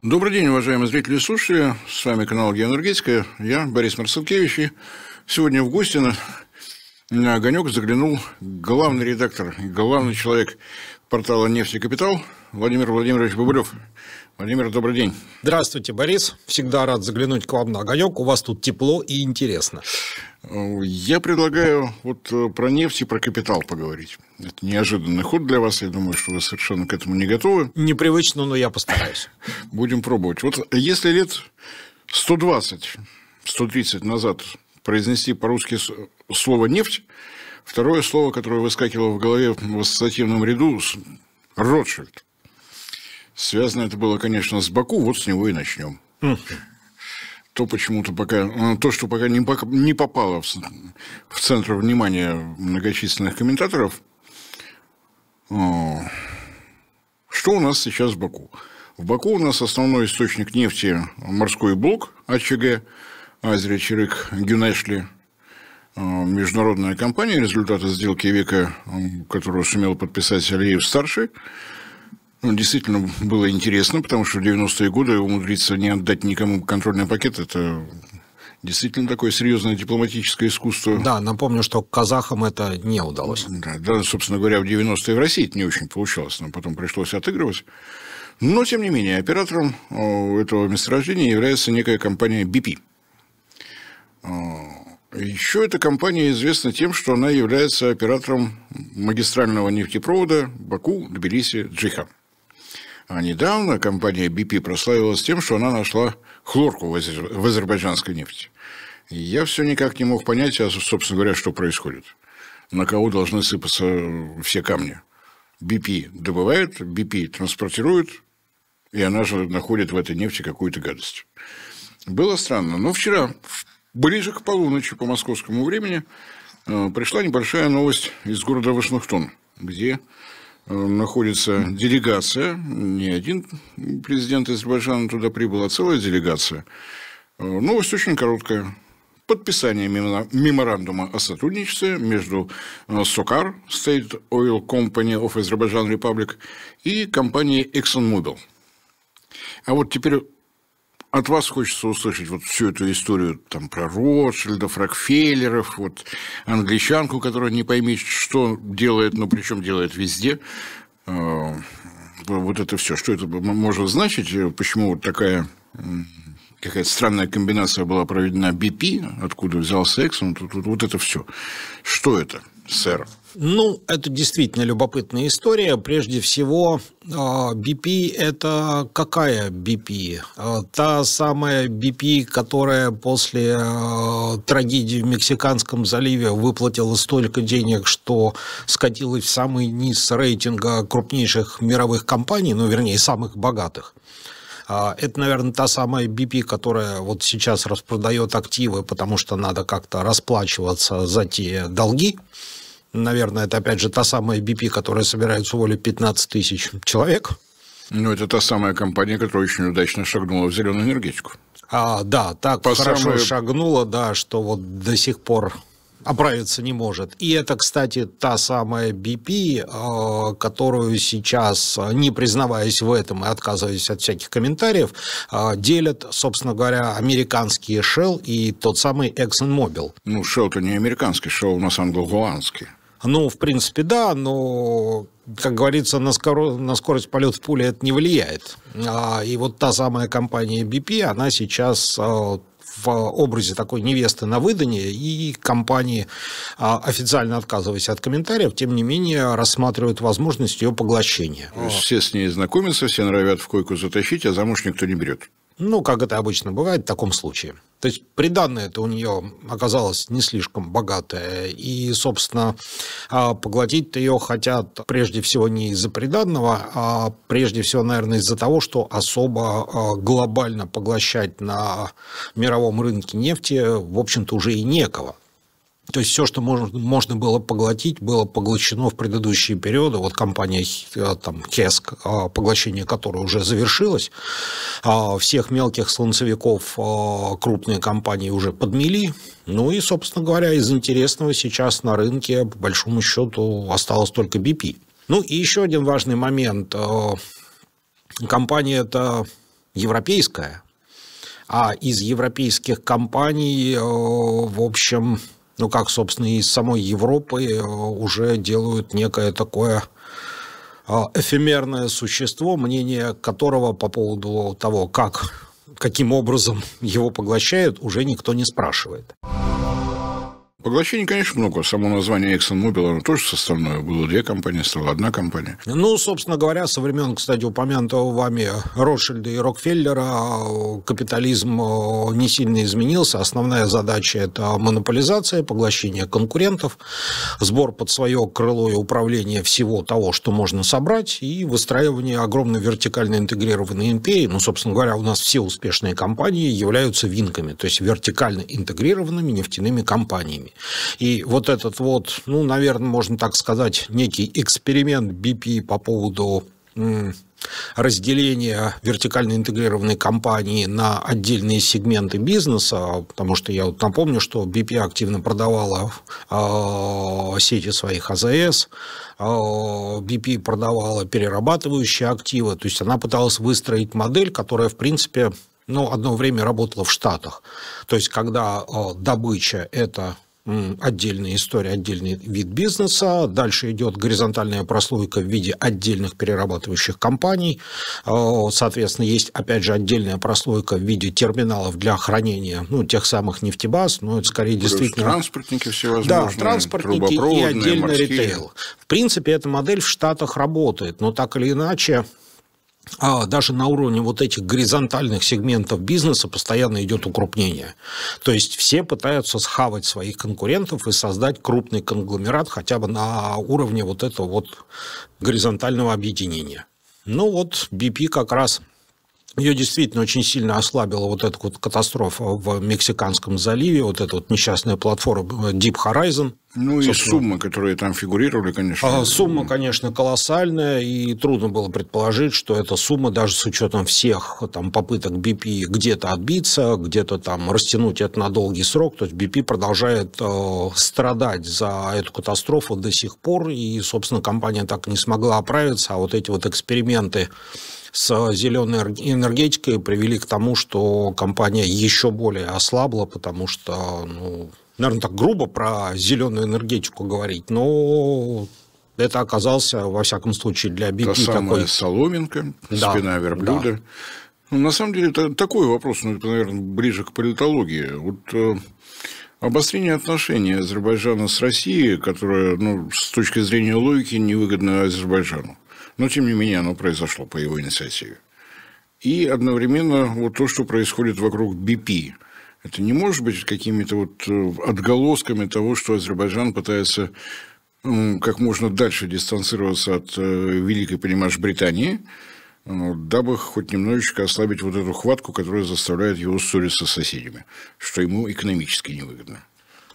Добрый день, уважаемые зрители и слушатели. С вами канал «Геоэнергетика». Я Борис Марцинкевич. И сегодня в гости на «Огонек» заглянул главный редактор и главный человек портала «Нефть и Капитал» Владимир Владимирович Бобылев. Владимир, добрый день. Здравствуйте, Борис. Всегда рад заглянуть к вам на «Огонек». У вас тут тепло и интересно. Я предлагаю про нефть и про капитал поговорить. Это неожиданный ход для вас. Я думаю, что вы совершенно к этому не готовы. Непривычно, но я постараюсь. Будем пробовать. Если лет 120-130 назад произнести по-русски слово «нефть», второе слово, которое выскакивало в голове в ассоциативном ряду – Ротшильд. Связано это было, конечно, с Баку, с него и начнем. То, что пока не попало в центр внимания многочисленных комментаторов, что у нас сейчас в Баку? В Баку у нас основной источник нефти – морской блок АЧГ, Азия-Чирик-Гюнешли, международная компания, результаты сделки века, которую сумел подписать Алиев-старший. Действительно было интересно, потому что в 90-е годы умудриться не отдать никому контрольный пакет – это действительно такое серьезное дипломатическое искусство. Да, напомню, что казахам это не удалось. Да, собственно говоря, в 90-е в России это не очень получалось, нам потом пришлось отыгрывать. Но, тем не менее, оператором этого месторождения является некая компания BP. Еще эта компания известна тем, что она является оператором магистрального нефтепровода Баку-Тбилиси-Джихан. А недавно компания BP прославилась тем, что она нашла хлорку в азербайджанской нефти. И я все никак не мог понять, собственно говоря, что происходит. На кого должны сыпаться все камни. BP добывает, BP транспортирует, и она же находит в этой нефти какую-то гадость. Было странно. Но вчера, ближе к полуночи по московскому времени, пришла небольшая новость из города Вашингтон, где находится делегация, не один президент Азербайджана туда прибыл, а целая делегация. Новость очень короткая. Подписание меморандума о сотрудничестве между SOCAR, State Oil Company of Azerbaijan Republic, и компанией ExxonMobil. А теперь от вас хочется услышать всю эту историю про Ротшильдов, Рокфеллеров, англичанку, которая не пойми, что делает, но причем делает везде. Это все. Что это может значить? Почему такая какая-то странная комбинация была проведена BP, откуда взялся Exxon? Это все. Что это, сэр? Это действительно любопытная история. Прежде всего, BP – это какая BP? Та самая BP, которая после трагедии в Мексиканском заливе выплатила столько денег, что скатилась в самый низ рейтинга крупнейших мировых компаний, вернее, самых богатых. Это, наверное, та самая BP, которая сейчас распродает активы, потому что надо как-то расплачиваться за те долги. Наверное, это, опять же, та самая BP, которая собирается уволить 15 тысяч человек. Это та самая компания, которая очень удачно шагнула в зеленую энергетику. Да, так хорошо шагнула, что до сих пор оправиться не может. И это, кстати, та самая BP, которую сейчас, не признаваясь в этом и отказываясь от всяких комментариев, делят, собственно говоря, американские Shell и тот самый ExxonMobil. Shell-то не американский, Shell у нас англо-голландский. В принципе, да, но, как говорится, на скорость полета пули это не влияет. И та самая компания BP, она сейчас в образе такой невесты на выданье, и компании, официально отказываясь от комментариев, тем не менее рассматривают возможность ее поглощения. Все с ней знакомятся, все норовят в койку затащить, а замуж никто не берет. Как это обычно бывает в таком случае. То есть приданное-то у нее оказалось не слишком богатое, и, собственно, поглотить ее хотят прежде всего не из-за приданного, а прежде всего, наверное, из-за того, что особо глобально поглощать на мировом рынке нефти, в общем-то, уже и некого. То есть все, что можно было поглотить, было поглощено в предыдущие периоды. Компания ХЕСК, поглощение которой уже завершилось, всех мелких слонцевиков крупные компании уже подмели. И, собственно говоря, из интересного сейчас на рынке, по большому счету, осталось только BP. И еще один важный момент. Компания эта европейская. А из европейских компаний, в общем, ну, как, собственно, из самой Европы уже делают некое такое эфемерное существо, мнение которого по поводу того, каким образом его поглощают, уже никто не спрашивает. Поглощений, конечно, много. Само название ExxonMobil, оно тоже составное. Было 2 компании, стала 1 компания. Ну, собственно говоря, со времен, кстати, упомянутого вами Ротшильда и Рокфеллера капитализм не сильно изменился. Основная задача – это монополизация, поглощение конкурентов, сбор под свое крыло и управление всего того, что можно собрать, и выстраивание огромной вертикально интегрированной империи. Ну, собственно говоря, у нас все успешные компании являются винками, то есть вертикально интегрированными нефтяными компаниями. И вот этот вот, ну, наверное, можно так сказать, некий эксперимент BP по поводу разделения вертикально интегрированной компании на отдельные сегменты бизнеса, потому что я вот напомню, что BP активно продавала сети своих АЗС, BP продавала перерабатывающие активы, то есть она пыталась выстроить модель, которая, в принципе, ну, одно время работала в Штатах. То есть когда добыча – это отдельная история, отдельный вид бизнеса. Дальше идет горизонтальная прослойка в виде отдельных перерабатывающих компаний. Соответственно, есть, опять же, отдельная прослойка в виде терминалов для хранения, ну, тех самых нефтебаз, но это скорее плюс действительно... Транспортники всевозможные, да, транспортники и отдельный морские. Ритейл. В принципе, эта модель в Штатах работает, но так или иначе... даже на уровне вот этих горизонтальных сегментов бизнеса постоянно идет укрупнение. То есть все пытаются схавать своих конкурентов и создать крупный конгломерат хотя бы на уровне вот этого вот горизонтального объединения. Ну вот BP как раз... Ее действительно очень сильно ослабила вот эта вот катастрофа в Мексиканском заливе, вот эта вот несчастная платформа Deep Horizon. Ну и суммы, которые там фигурировали, конечно. Сумма, конечно, колоссальная, и трудно было предположить, что эта сумма, даже с учетом всех там, попыток BP где-то отбиться, где-то там растянуть это на долгий срок, то есть BP продолжает страдать за эту катастрофу до сих пор, и, собственно, компания так и не смогла оправиться, а вот эти вот эксперименты с зеленой энергетикой привели к тому, что компания еще более ослабла, потому что, ну, наверное, так грубо про зеленую энергетику говорить, но это оказался, во всяком случае, для BP та самая такой... соломинка, да, спина верблюда. Да. Ну, на самом деле, это такой вопрос, ну, это, наверное, ближе к политологии. Вот обострение отношений Азербайджана с Россией, которое, ну, с точки зрения логики, невыгодно Азербайджану. Но, тем не менее, оно произошло по его инициативе. И одновременно вот то, что происходит вокруг BP, это не может быть какими-то вот отголосками того, что Азербайджан пытается как можно дальше дистанцироваться от великой, понимаешь, Британии, дабы хоть немножечко ослабить вот эту хватку, которая заставляет его ссориться с соседями, что ему экономически невыгодно.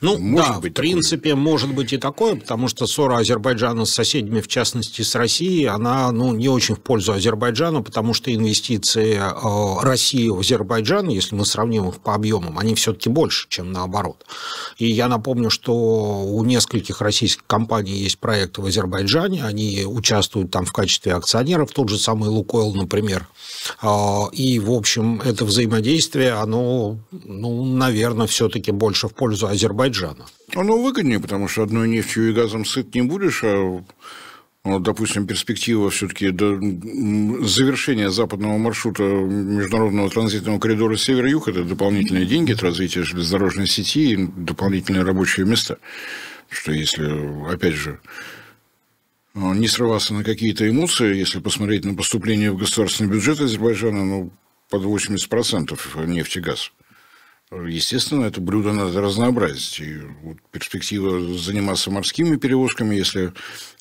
Ну, может да, быть, в принципе, может быть и такое, потому что ссора Азербайджана с соседями, в частности, с Россией, она, ну, не очень в пользу Азербайджана, потому что инвестиции России в Азербайджан, если мы сравним их по объемам, они все-таки больше, чем наоборот. И я напомню, что у нескольких российских компаний есть проекты в Азербайджане, они участвуют там в качестве акционеров, тот же самый «Лукойл», например. И, в общем, это взаимодействие, оно, ну, наверное, все-таки больше в пользу Азербайджана. Оно выгоднее, потому что одной нефтью и газом сыт не будешь, а, допустим, перспектива все-таки до завершения западного маршрута международного транзитного коридора север-юг – это дополнительные деньги, это развитие железнодорожной сети и дополнительные рабочие места. Что если, опять же, не срываться на какие-то эмоции, если посмотреть на поступление в государственный бюджет Азербайджана, ну, под 80% нефть и газ. Естественно, это блюдо надо разнообразить. И вот перспектива заниматься морскими перевозками, если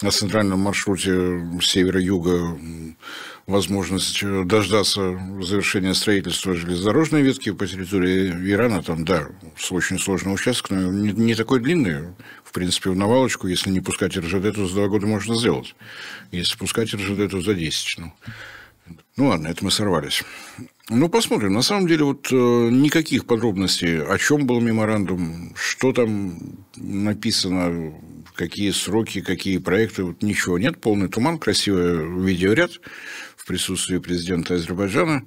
на центральном маршруте севера-юга возможность дождаться завершения строительства железнодорожной ветки по территории Ирана, там, да, очень сложный участок, но не такой длинный. В принципе, в навалочку, если не пускать РЖД, то за 2 года можно сделать. Если пускать РЖД, то за 10. Ну ладно, это мы сорвались. Ну, посмотрим. На самом деле, вот никаких подробностей, о чем был меморандум, что там написано, какие сроки, какие проекты, вот ничего нет. Полный туман, красивый видеоряд в присутствии президента Азербайджана.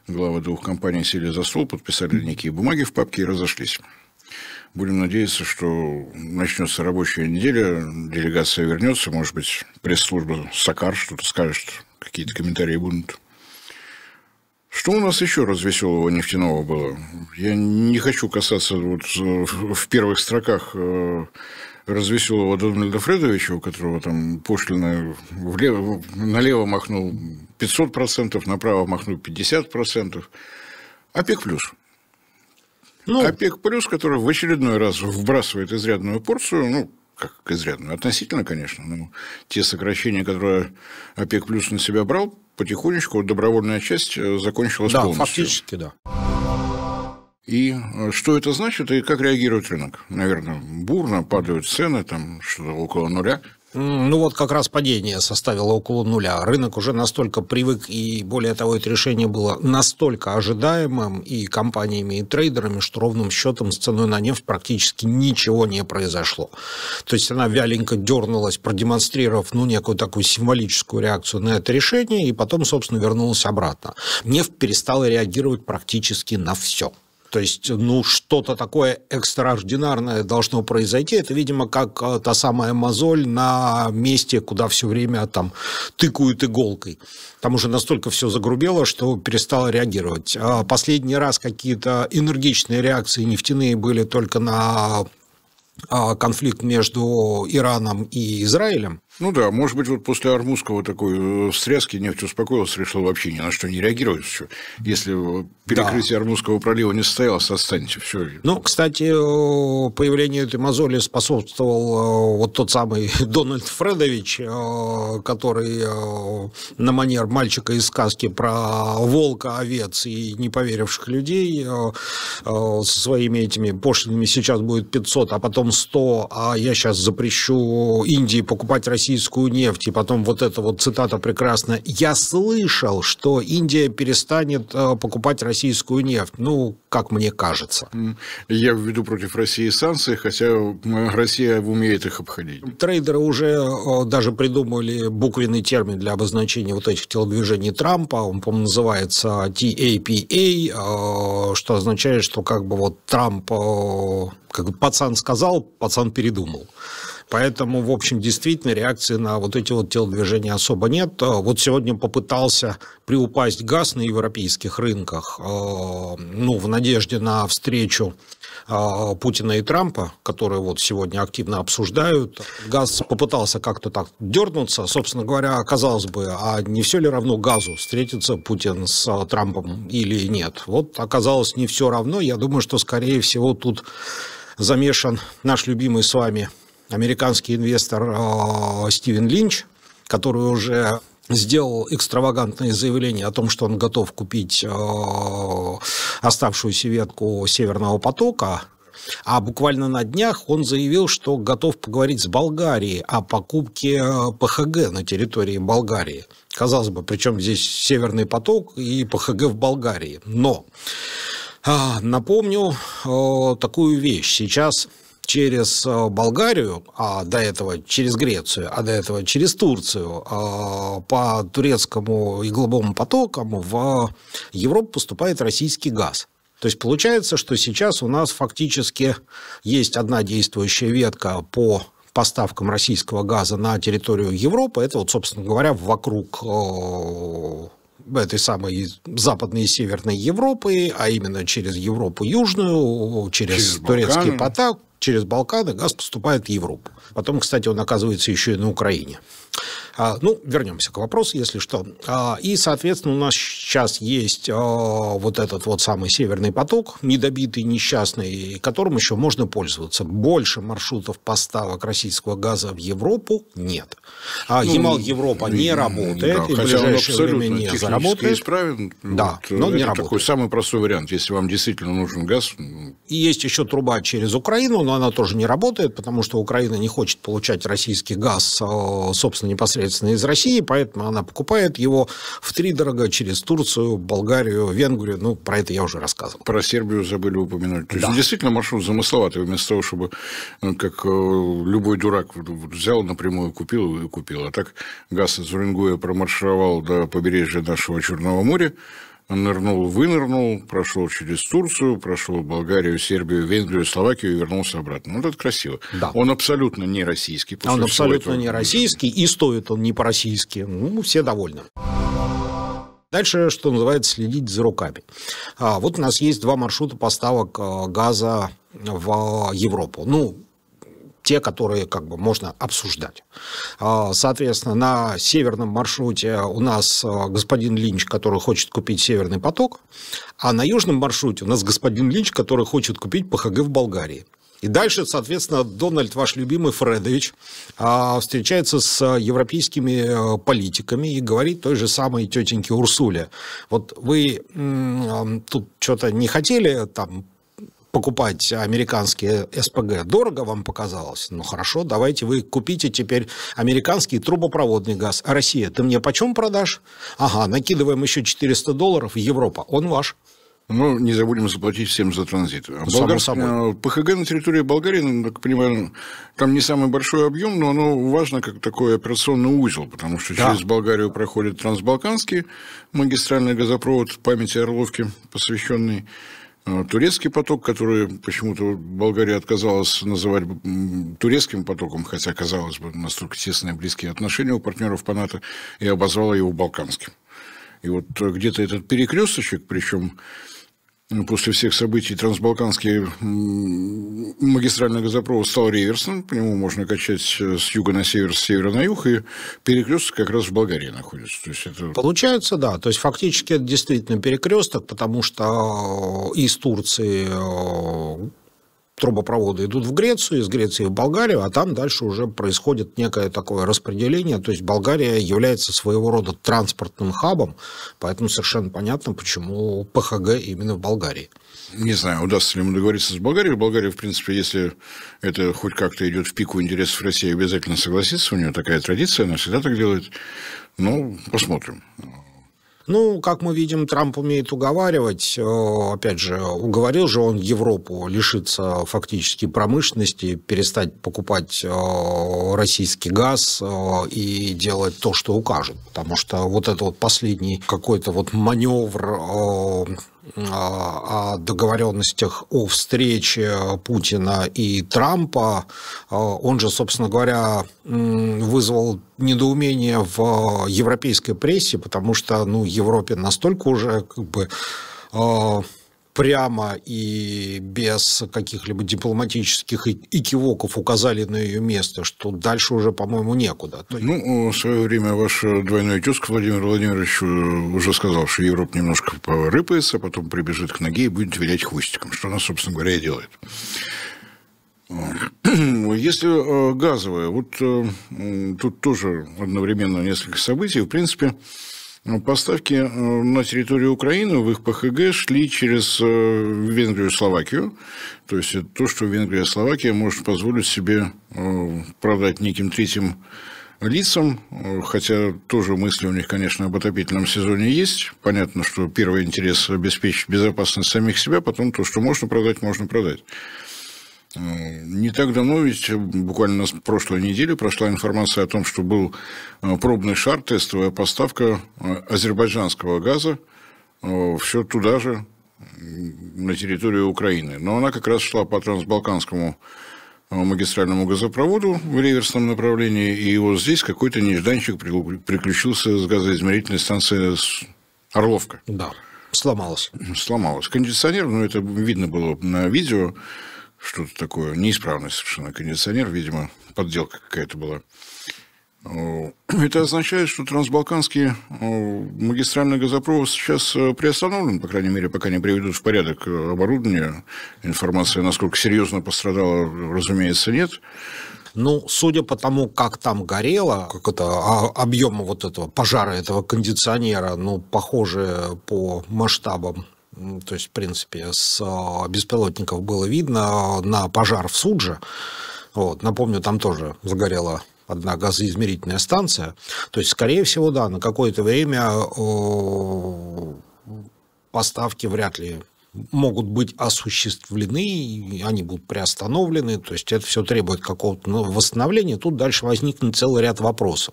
Главы двух компаний сели за стол, подписали некие бумаги в папке и разошлись. Будем надеяться, что начнется рабочая неделя, делегация вернется, может быть, пресс-служба САКАР что-то скажет, какие-то комментарии будут. Что у нас еще развеселого нефтяного было? Я не хочу касаться вот в первых строках развеселого Дональда Фредовича, у которого там пошлина налево махнул 500%, направо махнул 50%. ОПЕК+. ОПЕК+, который в очередной раз вбрасывает изрядную порцию, как изрядную, относительно, конечно, но те сокращения, которые ОПЕК+ на себя брал, потихонечку добровольная часть закончилась полностью. Да, фактически, да. И что это значит, и как реагирует рынок? Наверное, бурно падают цены, там что-то около нуля. Вот как раз падение составило около нуля. Рынок уже настолько привык, и более того, это решение было настолько ожидаемым и компаниями, и трейдерами, что ровным счетом с ценой на нефть практически ничего не произошло. То есть она вяленько дернулась, продемонстрировав некую такую символическую реакцию на это решение, и потом, собственно, вернулась обратно. Нефть перестала реагировать практически на все. То есть, что-то такое экстраординарное должно произойти. Это, видимо, как та самая мозоль на месте, куда все время там тыкают иголкой. Там уже настолько все загрубело, что перестало реагировать. А последний раз какие-то энергичные реакции нефтяные были только на конфликт между Ираном и Израилем. Может быть, вот после Ормузского такой встряски нефть успокоилась, решила вообще ни на что не реагировать. Все. Если перекрытие Ормузского пролива не состоялось, отстаньте. Все. Кстати, появлению этой мозоли способствовал вот тот самый Дональд Фредович, который на манер мальчика из сказки про волка, овец и неповеривших людей со своими этими пошлинами сейчас будет 500, а потом 100, а я сейчас запрещу Индии покупать российскую нефть, и потом вот эта вот цитата прекрасная: «Я слышал, что Индия перестанет покупать российскую нефть». Как мне кажется. Я введу против России санкции, хотя Россия умеет их обходить. Трейдеры уже даже придумали буквенный термин для обозначения вот этих телодвижений Трампа. Он, по-моему, называется TAPA, что означает, что Трамп, как пацан сказал, пацан передумал. Поэтому, в общем, действительно, реакции на вот эти вот телодвижения особо нет. Вот сегодня попытался приупасть газ на европейских рынках, в надежде на встречу Путина и Трампа, которые вот сегодня активно обсуждают. Газ попытался как-то так дернуться. Собственно говоря, казалось бы, а не все ли равно газу, встретится Путин с Трампом или нет? Вот оказалось не все равно. Я думаю, что, скорее всего, тут замешан наш любимый с вами американский инвестор Стивен Линч, который уже сделал экстравагантное заявление о том, что он готов купить оставшуюся ветку Северного потока, а буквально на днях он заявил, что готов поговорить с Болгарией о покупке ПХГ на территории Болгарии. Казалось бы, причем здесь Северный поток и ПХГ в Болгарии. Но напомню такую вещь. Сейчас через Болгарию, а до этого через Грецию, а до этого через Турцию, по турецкому игловому потокам в Европу поступает российский газ. То есть получается, что сейчас у нас фактически есть одна действующая ветка по поставкам российского газа на территорию Европы. Это, собственно говоря, вокруг этой самой западной и северной Европы, а именно через Европу Южную, через турецкий поток, через Балканы газ поступает в Европу. Потом, кстати, он оказывается еще и на Украине. Вернемся к вопросу, если что. И, соответственно, у нас сейчас есть вот этот вот самый Северный поток, недобитый, несчастный, которым еще можно пользоваться. Больше маршрутов поставок российского газа в Европу нет. Ямал-Европа не работает, и в ближайшее время не заработает. Исправен, но не работает. Такой самый простой вариант, если вам действительно нужен газ. И есть еще труба через Украину, но она тоже не работает, потому что Украина не хочет получать российский газ, собственно, непосредственно из России, поэтому она покупает его втридорога через Турцию, Болгарию, Венгрию. Про это я уже рассказывал. Про Сербию забыли упомянуть. То есть, действительно, маршрут замысловатый. Вместо того, чтобы, как любой дурак взял напрямую, купил и купил. А так газ из Уренгоя промаршировал до побережья нашего Черного моря, вынырнул, прошел через Турцию, прошел Болгарию, Сербию, Венгрию, Словакию и вернулся обратно. Вот это красиво. Да. Он абсолютно не российский. Он абсолютно не российский, и стоит он не по-российски. Ну, все довольны. Дальше, что называется, следить за руками. Вот у нас есть 2 маршрута поставок газа в Европу. Ну, те, которые как бы можно обсуждать. Соответственно, на северном маршруте у нас господин Линч, который хочет купить Северный поток, а на южном маршруте у нас господин Линч, который хочет купить ПХГ в Болгарии. И дальше, соответственно, Дональд, ваш любимый Фредович, встречается с европейскими политиками и говорит той же самой тетеньке Урсуле: вот вы тут что-то не хотели там покупать американские СПГ, дорого вам показалось? Ну хорошо, давайте вы купите теперь американский трубопроводный газ. А Россия, ты мне почем продашь? Ага, накидываем еще $400, Европа, он ваш. Ну, не забудем заплатить всем за транзит. ПХГ на территории Болгарии, ну, так понимаю, там не самый большой объем, но оно важно как такой операционный узел, потому что через Болгарию проходит трансбалканский магистральный газопровод памяти Орловки, посвященный, турецкий поток, который почему-то Болгария отказалась называть турецким потоком, хотя, казалось бы, настолько тесные близкие отношения у партнеров по НАТО, и обозвала его балканским. И вот где-то этот перекресточек, причем после всех событий трансбалканский магистральный газопровод стал реверсным, по нему можно качать с юга на север, с севера на юг, и перекресток как раз в Болгарии находится. То есть это... Получается, да. То есть фактически это действительно перекресток, потому что из Турции трубопроводы идут в Грецию, из Греции в Болгарию, а там дальше уже происходит некое такое распределение. То есть Болгария является своего рода транспортным хабом, поэтому совершенно понятно, почему ПХГ именно в Болгарии. Не знаю, удастся ли ему договориться с Болгарией. Болгария, в принципе, если это хоть как-то идет в пику интересов России, обязательно согласится. У нее такая традиция, она всегда так делает. Ну, посмотрим. Ну, как мы видим, Трамп умеет уговаривать. Опять же, уговорил же он Европу лишиться фактически промышленности, перестать покупать российский газ и делать то, что укажет. Потому что вот это вот последний какой-то вот маневр о договоренностях о встрече Путина и Трампа, он же, собственно говоря, вызвал недоумение в европейской прессе, потому что, ну, Европе настолько уже как бы прямо и без каких-либо дипломатических экивоков указали на ее место, что дальше уже, по-моему, некуда. Ну, в свое время ваш двойной тезка Владимир Владимирович уже сказал, что Европа немножко порыпается, потом прибежит к ноге и будет вилять хвостиком, что она, собственно говоря, и делает. Если газовая, вот тут тоже одновременно несколько событий, в принципе. Поставки на территорию Украины в их ПХГ шли через Венгрию и Словакию. То есть это то, что Венгрия и Словакия может позволить себе продать неким третьим лицам, хотя тоже мысли у них, конечно, об отопительном сезоне есть. Понятно, что первый интерес – обеспечить безопасность самих себя, потом то, что можно продать, можно продать. Не так давно, ведь буквально на прошлой неделе прошла информация о том, что был пробный шар, тестовая поставка азербайджанского газа все туда же, на территорию Украины. Но она как раз шла по трансбалканскому магистральному газопроводу в реверсном направлении, и вот здесь какой-то нежданчик приключился с газоизмерительной станции Орловка. Да, сломалась. Кондиционер, ну это видно было на видео, что-то такое, неисправный совершенно кондиционер, видимо, подделка какая-то была. Это означает, что трансбалканский магистральный газопровод сейчас приостановлен, по крайней мере, пока не приведут в порядок оборудование. Информация, насколько серьезно пострадала, разумеется, нет. Ну, судя по тому, как там горело, как это объема вот этого пожара, этого кондиционера, ну, похоже по масштабам. То есть, в принципе, с беспилотников было видно на пожар в Судже. Вот. Напомню, там тоже загорела одна газоизмерительная станция. То есть, скорее всего, да, на какое-то время поставки вряд ли могут быть осуществлены, они будут приостановлены. То есть, это все требует какого-то восстановления. Тут дальше возникнет целый ряд вопросов.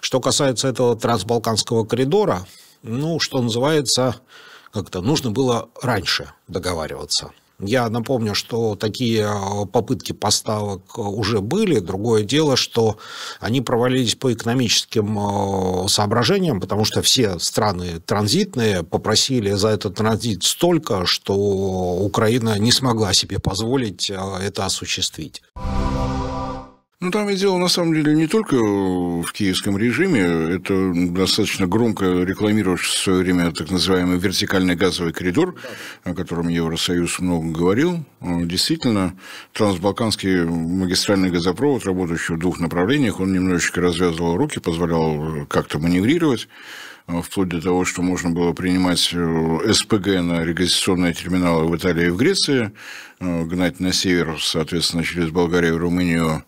Что касается этого трансбалканского коридора, ну, что называется... как-то нужно было раньше договариваться. Я напомню, что такие попытки поставок уже были. Другое дело, что они провалились по экономическим соображениям, потому что все страны транзитные попросили за этот транзит столько, что Украина не смогла себе позволить это осуществить. Ну, там ведь дело, на самом деле, не только в киевском режиме. Это достаточно громко рекламировавший в свое время так называемый вертикальный газовый коридор, о котором Евросоюз много говорил. Действительно, трансбалканский магистральный газопровод, работающий в двух направлениях, он немножечко развязывал руки, позволял как-то маневрировать, вплоть до того, что можно было принимать СПГ на регистрационные терминалы в Италии и в Греции, гнать на север, соответственно, через Болгарию и Румынию,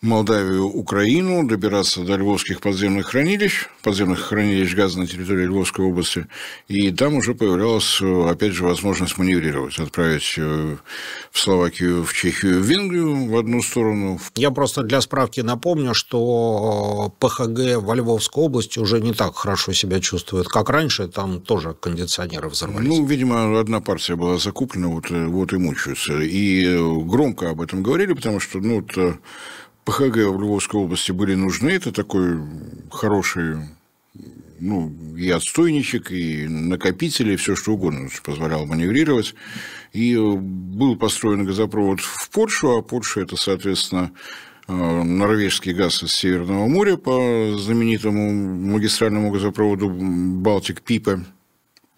Молдавию, Украину, добираться до львовских подземных хранилищ газа на территории Львовской области, и там уже появлялась, опять же, возможность маневрировать, отправить в Словакию, в Чехию, в Венгрию в одну сторону. Я просто для справки напомню, что ПХГ во Львовской области уже не так хорошо себя чувствует, как раньше, там тоже кондиционеры взорвались. Ну, видимо, одна партия была закуплена, вот и мучаются. И громко об этом говорили, потому что, ПХГ в Львовской области были нужны, это такой хороший, и отстойничек, и накопитель, и все что угодно, что позволяло маневрировать. И был построен газопровод в Польшу, а Польша – это, соответственно, норвежский газ из Северного моря по знаменитому магистральному газопроводу Балтик-Пипе.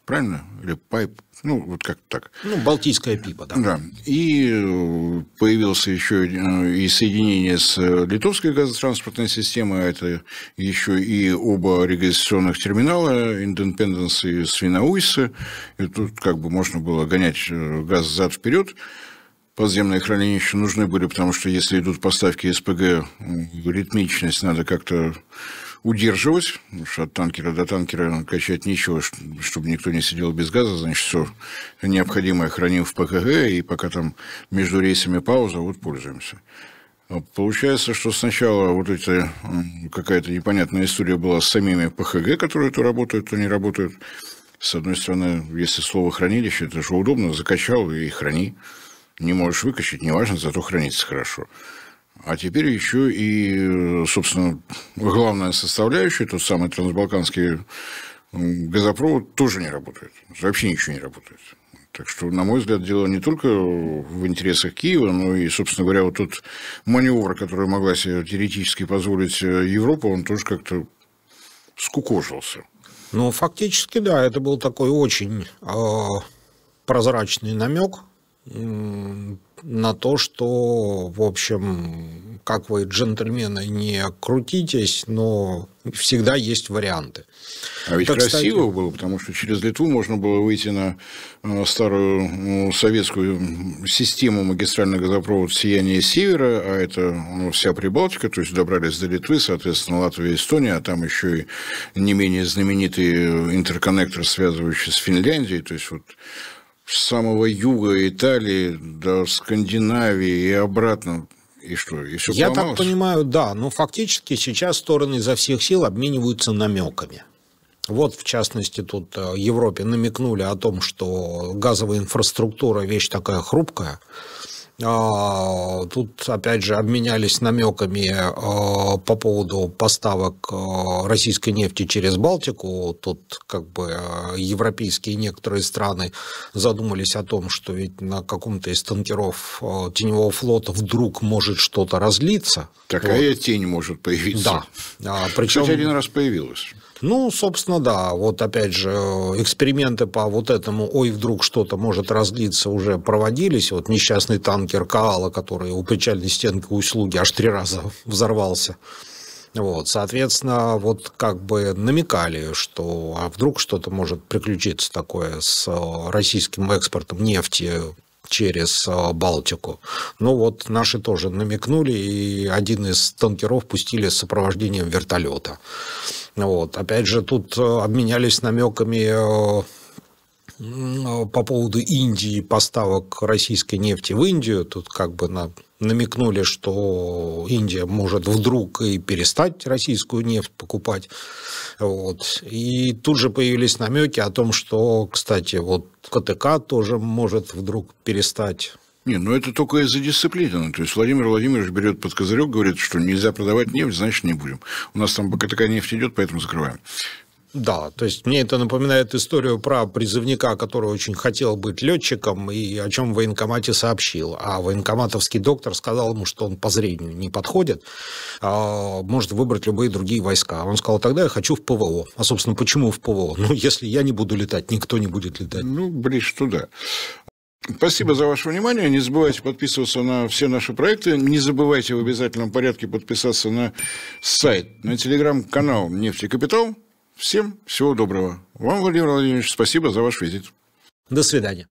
Правильно? Или Пайп? Вот как так. Балтийская пипа, да. Да. И появилось еще и соединение с литовской газотранспортной системой, а это еще и оба регистрационных терминала, Индепенденс и Свиноуйсе. И тут можно было гонять газ взад-вперед. Подземные хранилища нужны были, потому что если идут поставки СПГ, ритмичность надо как-то удерживать, потому что от танкера до танкера качать нечего, чтобы никто не сидел без газа, значит, все необходимое храним в ПХГ, и пока там между рейсами пауза, пользуемся. Получается, что сначала какая-то непонятная история была с самими ПХГ, которые то работают, то не работают. С одной стороны, если слово «хранилище», это же удобно, закачал и храни. Не можешь выкачать, неважно, зато хранится хорошо. А теперь еще и, собственно, главная составляющая, тот самый трансбалканский газопровод, тоже не работает. Вообще ничего не работает. Так что, на мой взгляд, дело не только в интересах Киева, но и, собственно говоря, тот маневр, который могла себе теоретически позволить Европа, он тоже как-то скукожился. Фактически, да, это был такой очень прозрачный намек на то, что, в общем, как вы, джентльмены, не крутитесь, но всегда есть варианты. А ведь красиво было, потому что через Литву можно было выйти на старую советскую систему магистральных газопроводов «Сияние Севера», а это вся Прибалтика, то есть добрались до Литвы, соответственно, Латвия и Эстония, а там еще и не менее знаменитый интерконнектор, связывающий с Финляндией, то есть с самого юга Италии до Скандинавии и обратно. И что? И все Я поломалось? так понимаю, да. Но фактически сейчас стороны изо всех сил обмениваются намеками. В частности, тут Европе намекнули о том, что газовая инфраструктура – вещь такая хрупкая. Тут, опять же, обменялись намеками по поводу поставок российской нефти через Балтику. Тут европейские некоторые страны задумались о том, что ведь на каком-то из танкеров теневого флота вдруг может что-то разлиться. Такая тень может появиться. Да. Причем... Кстати, один раз появилась. Собственно, да. Опять же, эксперименты по этому вдруг что-то может разлиться, уже проводились. Несчастный танкер Каала, который у причальной стенки Усть-Луги аж 3 раза взорвался. Соответственно, намекали, что вдруг что-то может приключиться такое с российским экспортом нефти через Балтику. Наши тоже намекнули, и один из танкеров пустили с сопровождением вертолета. Опять же, тут обменялись намеками по поводу Индии, поставок российской нефти в Индию. Тут как бы намекнули, что Индия может вдруг и перестать российскую нефть покупать. Вот. И тут же появились намеки о том, что, кстати, вот КТК тоже может вдруг перестать. Не, ну это только из-за дисциплины. То есть Владимир Владимирович берет под козырек, говорит, что нельзя продавать нефть, значит, не будем. У нас там пока такая нефть идет, поэтому закрываем. Да, то есть мне это напоминает историю про призывника, который очень хотел быть летчиком и о чем в военкомате сообщил. А военкоматовский доктор сказал ему, что он по зрению не подходит, а может выбрать любые другие войска. Он сказал, тогда я хочу в ПВО. А, собственно, почему в ПВО? Ну, если я не буду летать, никто не будет летать. Ну, ближе туда. Спасибо за ваше внимание. Не забывайте подписываться на все наши проекты. Не забывайте в обязательном порядке подписаться на сайт, на телеграм-канал «Нефтекапитал». Всем всего доброго. Вам, Владимир Владимирович, спасибо за ваш визит. До свидания.